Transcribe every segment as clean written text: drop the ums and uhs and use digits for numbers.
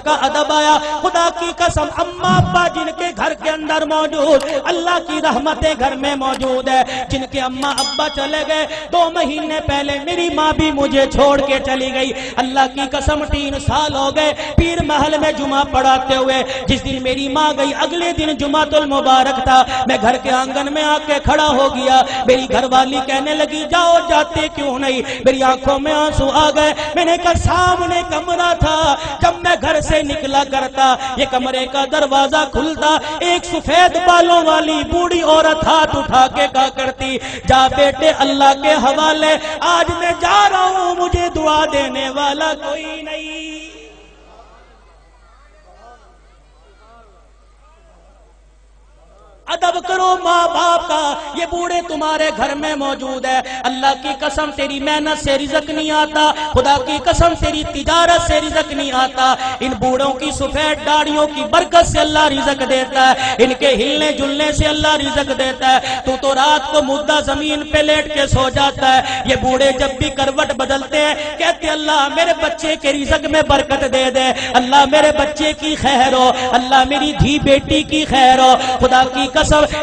کا ادب آیا. خدا کی قسم اماں ابا جن کے گھر کے اندر موجود, اللہ کی رحمتیں گھر میں موجود ہے. جن کے اماں ابا چلے گئے 2 مہینے پہلے میری ماں بھی مجھے چھوڑ کے چلی گئی. اللہ کی قسم 3 سال ہو گئے پیر محل میں جمعہ پڑھاتے ہوئے. جس دن میری ماں گئی اگلے دن جمعۃ المبارک تھا. میں گھر کے آنگن میں آ کے کھڑا ہو گیا. میری گھر والی کہنے لگی جاؤ جاتے کیوں نہیں. میری آنکھوں میں آنسو آ گئے. میں نے کہا سامنے کمرہ تھا, جب میں گھر سے نکلا کرتا یہ کمرے کا دروازہ کھلتا, ایک سفید بالوں والی بوڑھی عورت ہاتھ اٹھا کے کہا کرتی جا بیٹے اللہ کے حوالے, آج میں جا رہا ہوں مجھے دعا دینے والا کوئی نہیں. ادب کرو ماں باپ کا. یہ بوڑھے تمہارے گھر میں موجود ہے. اللہ کی قسم تیری محنت سے رزق نہیں آتا, خدا کی قسم تیری تجارت سے رزق نہیں آتا. ان بوڑھوں کی سفید داڑھیوں کی برکت سے اللہ رزق دیتا ہے. ان کے ہلنے جلنے سے اللہ رزق دیتا ہے. تو رات کو مردہ زمین پہ لیٹ کے سو جاتا ہے. یہ بوڑھے جب بھی کروٹ بدلتے ہیں کہتے اللہ میرے بچے کے رزق میں برکت دے دے, اللہ میرے بچے کی خیر ہو, اللہ میری دھی بیٹی کی خیر ہو. خدا کی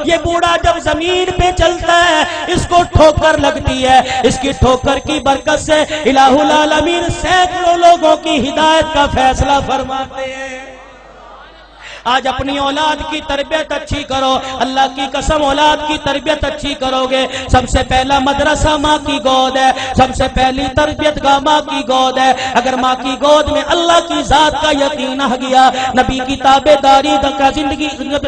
یہ بوڑھا جب زمین پہ چلتا ہے اس کو ٹھوکر لگتی ہے. اس کی ٹھوکر کی برکت سے الہ العالمین سینکڑوں لوگوں کی ہدایت کا فیصلہ فرماتے ہیں. آج اپنی اولاد کی تربیت اچھی کرو. اللہ کی قسم اولاد کی تربیت اچھی کرو گے. سب سے پہلا مدرسہ ماں کی گود ہے. سب سے پہلی تربیت گاہ ماں کی گود ہے. اگر ماں کی گود میں اللہ کی ذات کا یقین آ گیا, نبی کی تابعداری کا زندگی,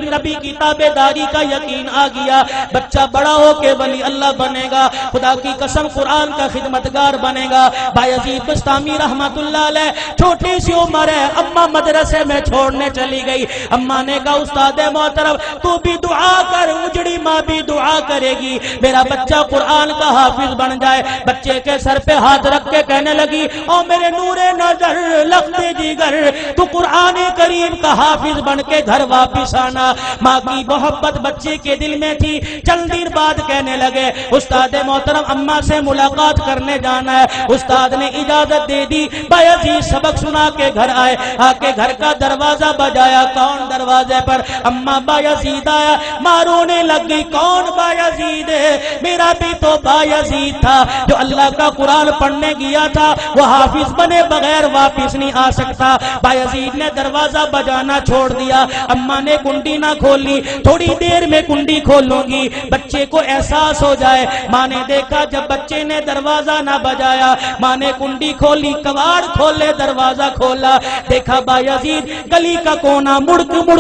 نبی کی تابعداری کا یقین آ گیا, بچہ بڑا ہو کے ولی اللہ بنے گا. خدا کی قسم قرآن کا خدمتگار بنے گا. بایزید بستامی رحمت اللہ علیہ چھوٹی سی عمر ہے, اماں مدرسے میں چھوڑنے چلی گئی. اماں نے کہا استاد محترم تو بھی دعا کر, اجڑی ماں بھی دعا کرے گی میرا بچہ قرآن کا حافظ بن جائے. بچے کے سر پہ ہاتھ رکھ کے کہنے لگی او میرے نور نظر لخت جگر تو قرآن کریم کا حافظ بن کے گھر واپس آنا. ماں کی محبت بچے کے دل میں تھی. چند دن بعد کہنے لگے استاد محترم اماں سے ملاقات کرنے جانا ہے. استاد نے اجازت دے دی. بایزید سبق سنا کے گھر آئے. آ کے گھر کا دروازہ بجایا. کون دروازے پر؟ اماں بایزید آیا. ماں رونے لگ گئی. کون بایزید ہے؟ میرا بھی تو بایزید تھا جو اللہ کا قرآن پڑھنے گیا تھا, وہ حافظ بنے بغیر واپس نہیں آ سکتا. بایزید نے دروازہ بجانا چھوڑ دیا. اماں نے کنڈی نہ کھولی. تھوڑی دیر میں کنڈی کھولوں گی بچے کو احساس ہو جائے. ماں نے دیکھا جب بچے نے دروازہ نہ بجایا, ماں نے کنڈی کھولی, کواڑ کھولے, دروازہ کھولا, دیکھا بایزید گلی کا کونا مڑ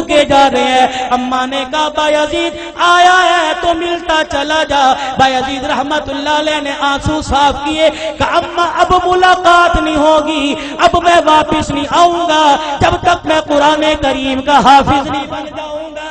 کے جا رہے ہیں. اماں نے کہا بایزید آیا ہے تو ملتا چلا جا. بایزید رحمت اللہ علیہ نے آنسو صاف کیے. کہا اماں اب ملاقات نہیں ہوگی, اب میں واپس نہیں آؤں گا جب تک میں قرآن کریم کا حافظ نہیں بن جاؤں گا.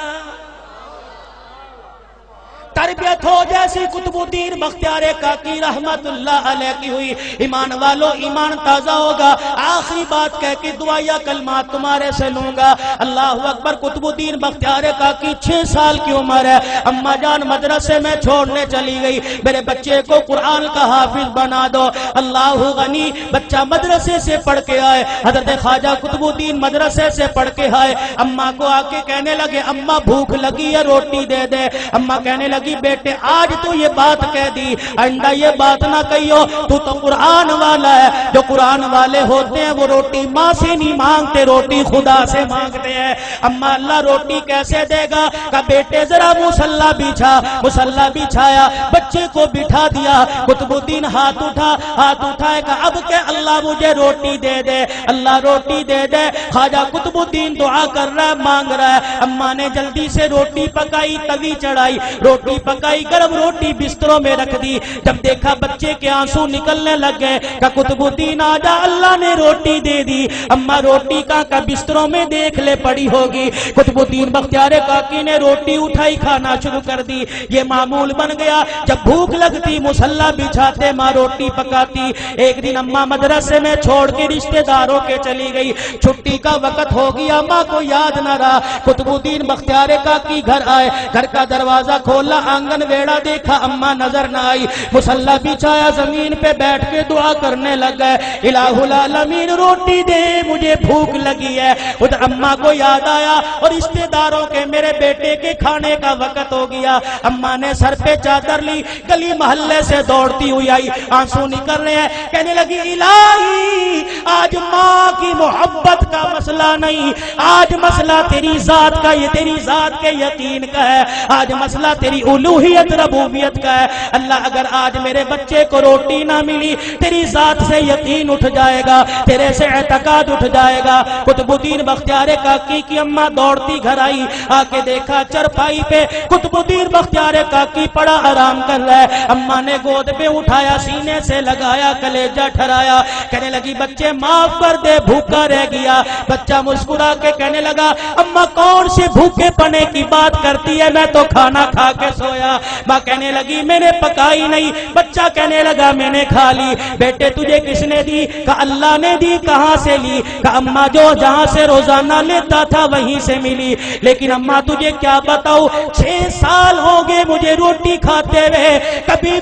تربیت ہو جیسی قطب الدین بختیار کاکی رحمت اللہ علیہ کی ہوئی. ایمان والو ایمان تازہ ہوگا. آخری بات کہہ کے دعائیہ کلمات تمہارے سے لوں گا. اللہ اکبر. قطب الدین بختیار کاکی 6 سال کی عمر ہے. اماں جان مدرسے میں چھوڑنے چلی گئی. میرے بچے کو قرآن کا حافظ بنا دو. اللہ غنی. بچہ مدرسے سے پڑھ کے آئے. حضرت خواجہ قطب الدین مدرسے سے پڑھ کے آئے. اماں کو آ کے کہنے لگے اماں بھوک لگی ہے روٹی دے دے. اماں کہنے لگی بیٹے آج تو یہ بات کہہ دی, آئندہ یہ بات نہ کہیو. تو قرآن والا ہے. جو قرآن والے ہوتے ہیں وہ روٹی ماں سے نہیں مانگتے, روٹی خدا سے مانگتے ہیں. اماں اللہ روٹی کیسے دے گا؟ کہ بیٹے ذرا مصلی بچھا. مصلی بچھایا, بچے کو بٹھا دیا. قطب الدین ہاتھ اٹھائے کہ اب کہ اللہ مجھے روٹی دے دے, اللہ روٹی دے دے. خواجہ قطب الدین دعا کر رہا ہے, مانگ رہا ہے. اماں نے جلدی سے روٹی پکائی, توی چڑھائی, روٹی پکائی گرم روٹی بستروں میں رکھ دی. جب دیکھا بچے کے آنسو نکلنے لگ گئے کہ قطب الدین آجا اللہ نے روٹی دے دی. اماں روٹی کا بستروں میں دیکھ لے پڑی ہوگی. قطب الدین بختیار کاکی نے روٹی اٹھائی کھانا شروع کر دی. یہ معمول بن گیا جب بھوک لگتی مصلی بچھاتے ماں روٹی پکاتی. ایک دن اماں مدرسے میں چھوڑ کے رشتہ داروں کے چلی گئی. چھٹی کا وقت ہو گیا ماں کو یاد نہ رہا. قطب الدین بختیار کاکی گھر آئے. گھر کا دروازہ کھولا آنگن ویڑا دیکھا اماں نظر نہ آئی. مصلی بچھایا زمین پہ بیٹھ کے دعا کرنے لگ گئے الہ العالمین روٹی دے مجھے بھوک لگی ہے. ادھر اماں کو یاد آیا اور رشتہ داروں کے میرے بیٹے کے کھانے کا وقت ہو گیا. اماں نے سر پہ چادر لی گلی محلے سے دوڑتی ہوئی آئی. آنسو نکل رہے ہیں. کہنے لگی الہی آج ماں کی محبت کا مسئلہ نہیں, آج مسئلہ تیری ذات کا, یہ تیری ذات کے یقین کا ہے. آج مسئلہ تیری الوہیت ربوبیت کا ہے. اللہ اگر آج میرے بچے کو روٹی نہ ملی تیری ذات سے یقین اٹھ جائے گا, تیرے سے اعتقاد اٹھ جائے گا. قطب الدین بختیار کاکی کی اماں دوڑتی گھر آئی. آ کے دیکھا چرپائی پہ قطب الدین بختیار کاکی پڑا آرام کر رہا ہے. اماں نے گود پہ اٹھایا سینے سے لگایا کلیجہ ٹھرایا. کہنے لگی بچے معاف کر دے بھوکا رہ گیا. بچہ مسکرا کے کہنے لگا اماں کون سے بھوکے پنے کی بات کرتی ہے, میں تو کھانا کھا کے سویا. ماں کہنے لگی میں نے پکائی نہیں. بچہ کہنے لگا میں نے کھا لی. بیٹے تجھے کس نے دی؟ کہ اللہ نے دی. کہاں سے لی؟ کہ اماں جو جہاں سے روزانہ لیتا تھا وہیں سے ملی. لیکن اماں تجھے کیا بتاؤ 6 سال ہو گئے مجھے روٹی کھاتے ہوئے, کبھی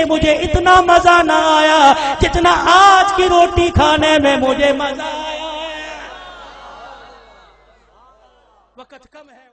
مجھے اتنا مزہ نہ آیا جتنا آج کی روٹی کھانے میں مجھے مزہ آیا ہے. وقت کم ہے.